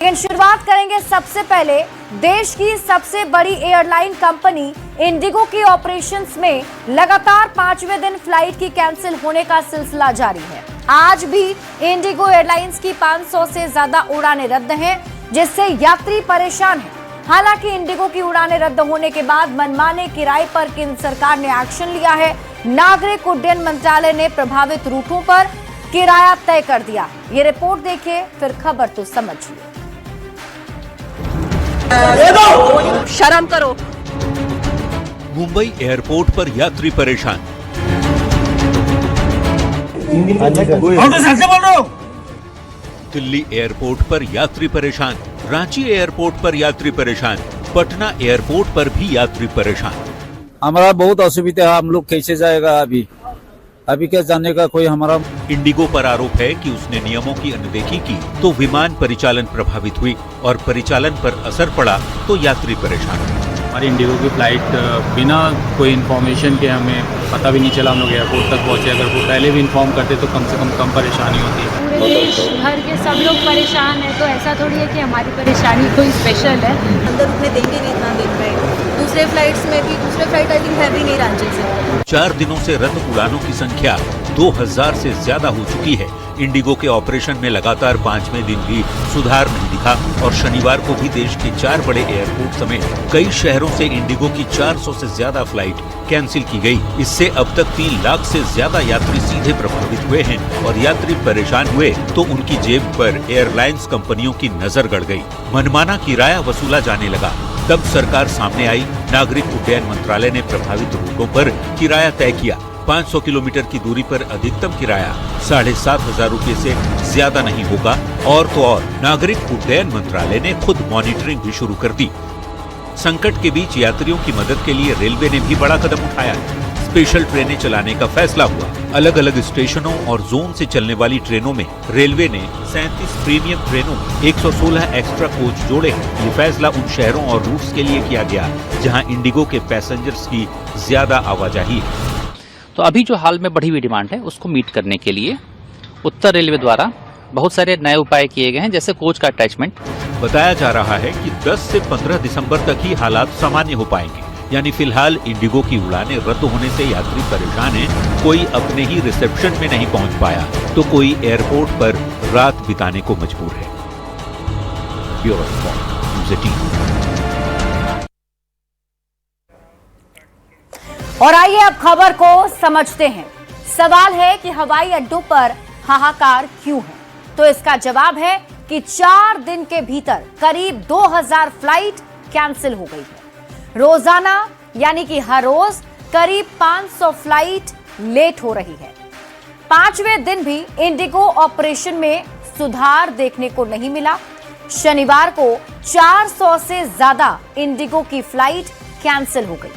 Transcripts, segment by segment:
लेकिन शुरुआत करेंगे सबसे पहले देश की सबसे बड़ी एयरलाइन कंपनी इंडिगो की ऑपरेशंस में लगातार 5वें दिन फ्लाइट की कैंसिल होने का सिलसिला जारी है। आज भी इंडिगो एयरलाइंस की 500 से ज्यादा उड़ानें रद्द हैं, जिससे यात्री परेशान हैं। हालांकि इंडिगो की उड़ानें रद्द होने के बाद मनमाने किराए पर केंद्र सरकार ने एक्शन लिया है। नागरिक उड्डयन मंत्रालय ने प्रभावित रूटों पर किराया तय कर दिया। ये रिपोर्ट देखिए, फिर खबर तो समझिए। शर्म करो। मुंबई एयरपोर्ट पर यात्री परेशान। दिल्ली एयरपोर्ट पर यात्री परेशान। रांची एयरपोर्ट पर यात्री परेशान। पटना एयरपोर्ट पर भी यात्री परेशान। हमारा बहुत असुविधा है, हम लोग कैसे जाएगा अभी क्या जाने का कोई हमारा। इंडिगो पर आरोप है कि उसने नियमों की अनदेखी की तो विमान परिचालन प्रभावित हुई और परिचालन पर असर पड़ा तो यात्री परेशान। हमारी इंडिगो की फ्लाइट बिना कोई इन्फॉर्मेशन के हमें पता भी नहीं चला, हम लोग एयरपोर्ट तक पहुंचे। अगर वो पहले भी इन्फॉर्म करते तो कम से कम परेशानी होती है। पूरे देश भर के सब लोग परेशान है, तो ऐसा थोड़ी है कि हमारी परेशानी कोई स्पेशल है। अंदर रुकने देंगे नहीं इतना देर में। दूसरे फ्लाइट्स में भी, दूसरे फ्लाइट आई थिंक है भी नहीं रांची से। 4 दिनों से रद्द उड़ानों की संख्या 2000 से ज्यादा हो चुकी है। इंडिगो के ऑपरेशन में लगातार 5वें दिन भी सुधार नहीं दिखा और शनिवार को भी देश के 4 बड़े एयरपोर्ट समेत कई शहरों से इंडिगो की 400 से ज्यादा फ्लाइट कैंसिल की गई। इससे अब तक 3 लाख से ज्यादा यात्री सीधे प्रभावित हुए हैं और यात्री परेशान हुए तो उनकी जेब पर एयरलाइंस कंपनियों की नजर गड़ गई। मनमाना किराया वसूला जाने लगा। तब सरकार सामने आई। नागरिक उड्डयन मंत्रालय ने प्रभावित रूटों पर किराया तय किया। 500 किलोमीटर की दूरी पर अधिकतम किराया 7,500 रुपए से ज्यादा नहीं होगा। और तो और नागरिक उड्डयन मंत्रालय ने खुद मॉनिटरिंग भी शुरू कर दी। संकट के बीच यात्रियों की मदद के लिए रेलवे ने भी बड़ा कदम उठाया। स्पेशल ट्रेनें चलाने का फैसला हुआ। अलग अलग स्टेशनों और जोन से चलने वाली ट्रेनों में रेलवे ने 37 प्रीमियम ट्रेनों में 116 एक्स्ट्रा कोच जोड़े हैं। ये फैसला उन शहरों और रूट्स के लिए किया गया जहां इंडिगो के पैसेंजर्स की ज्यादा आवाजाही है। तो अभी जो हाल में बढ़ी हुई डिमांड है उसको मीट करने के लिए उत्तर रेलवे द्वारा बहुत सारे नए उपाय किए गए हैं, जैसे कोच का अटैचमेंट। बताया जा रहा है कि 10 से 15 दिसंबर तक ही हालात सामान्य हो पाएंगे। यानी फिलहाल इंडिगो की उड़ानें रद्द होने से यात्री परेशान हैं। कोई अपने ही रिसेप्शन में नहीं पहुंच पाया तो कोई एयरपोर्ट पर रात बिताने को मजबूर है। Bureau report, news 18। और आइए अब खबर को समझते हैं। सवाल है कि हवाई अड्डों पर हाहाकार क्यों है? तो इसका जवाब है कि 4 दिन के भीतर करीब 2000 फ्लाइट कैंसिल हो गई है। रोजाना यानी कि हर रोज करीब 500 फ्लाइट लेट हो रही है। 5वें दिन भी इंडिगो ऑपरेशन में सुधार देखने को नहीं मिला। शनिवार को 400 से ज्यादा इंडिगो की फ्लाइट कैंसिल हो गई।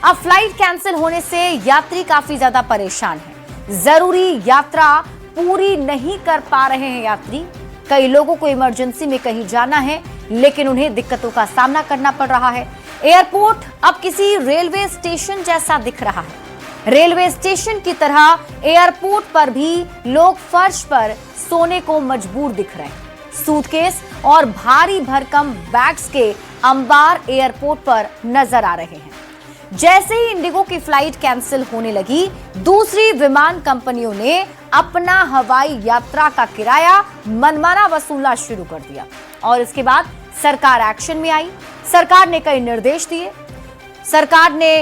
अब फ्लाइट कैंसिल होने से यात्री काफी ज्यादा परेशान हैं। जरूरी यात्रा पूरी नहीं कर पा रहे हैं यात्री। कई लोगों को इमरजेंसी में कहीं जाना है, लेकिन उन्हें दिक्कतों का सामना करना पड़ रहा है। एयरपोर्ट अब किसी रेलवे स्टेशन जैसा दिख रहा है। रेलवे स्टेशन की तरह एयरपोर्ट पर भी लोग फर्श पर सोने को मजबूर दिख रहे हैं। सूटकेस और भारी भरकम बैग्स के अंबार एयरपोर्ट पर नजर आ रहे हैं। जैसे ही इंडिगो की फ्लाइट कैंसिल होने लगी, दूसरी विमान कंपनियों ने अपना हवाई यात्रा का किराया मनमाना वसूलना शुरू कर दिया और इसके बाद सरकार एक्शन में आई। सरकार ने कई निर्देश दिए। सरकार ने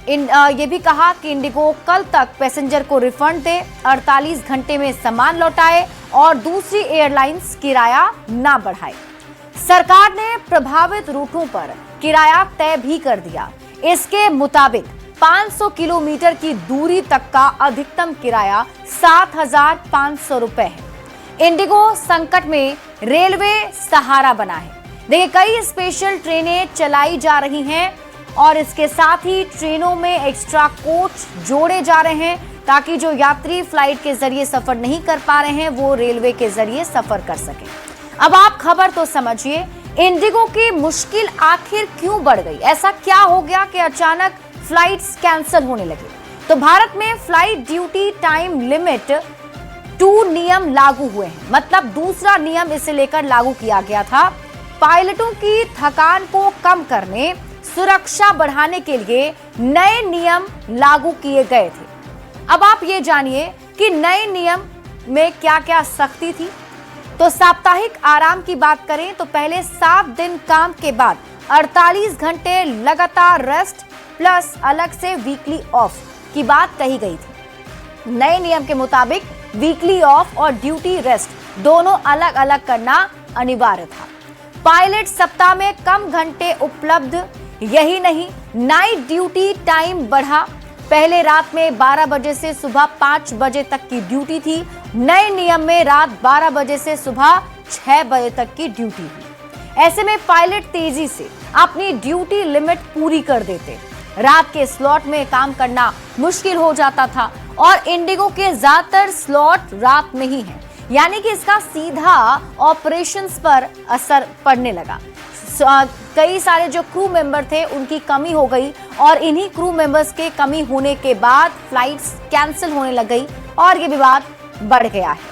ये भी कहा कि इंडिगो कल तक पैसेंजर को रिफंड दे, 48 घंटे में सामान लौटाए और दूसरी एयरलाइंस किराया ना बढ़ाए। सरकार ने प्रभावित रूटों पर किराया तय भी कर दिया। इसके मुताबिक 500 किलोमीटर की दूरी तक का अधिकतम किराया 7,500 रुपए है। इंडिगो संकट में रेलवे सहारा बना है। देखिए, कई स्पेशल ट्रेनें चलाई जा रही हैं और इसके साथ ही ट्रेनों में एक्स्ट्रा कोच जोड़े जा रहे हैं ताकि जो यात्री फ्लाइट के जरिए सफर नहीं कर पा रहे हैं वो रेलवे के जरिए सफर कर सकें। अब आप खबर तो समझिए, इंडिगो की मुश्किल आखिर क्यों बढ़ गई? ऐसा क्या हो गया कि अचानक फ्लाइट्स कैंसिल होने लगी? तो भारत में फ्लाइट ड्यूटी टाइम लिमिट 2 नियम लागू हुए हैं, मतलब दूसरा नियम इसे लेकर लागू किया गया था। पायलटों की थकान को कम करने, सुरक्षा बढ़ाने के लिए नए नियम लागू किए गए थे। अब आप ये जानिए कि नए नियम में क्या क्या सख्ती थी। तो साप्ताहिक आराम की बात करें तो पहले 7 दिन काम के बाद 48 घंटे लगातार रेस्ट प्लस अलग से वीकली ऑफ की बात कही गई थी। नए नियम के मुताबिक वीकली ऑफ और ड्यूटी रेस्ट दोनों अलग अलग करना अनिवार्य था। पायलट सप्ताह में कम घंटे उपलब्ध, यही नहीं नाइट ड्यूटी टाइम बढ़ा। पहले रात में 12 बजे से सुबह 5 बजे तक की ड्यूटी थी। नए नियम में रात 12 बजे से सुबह 6 बजे तक की ड्यूटी हुई। ऐसे में पायलट तेजी से अपनी ड्यूटी लिमिट पूरी कर देते। रात के स्लॉट में काम करना मुश्किल हो जाता था और इंडिगो के ज्यादातर स्लॉट रात में ही हैं, यानी कि इसका सीधा ऑपरेशंस पर असर पड़ने लगा। कई सारे जो क्रू मेंबर थे उनकी कमी हो गई और इन्हीं क्रू मेंबर्स के कमी होने के बाद फ्लाइट्स कैंसिल होने लग गई और ये विवाद बढ़ गया है।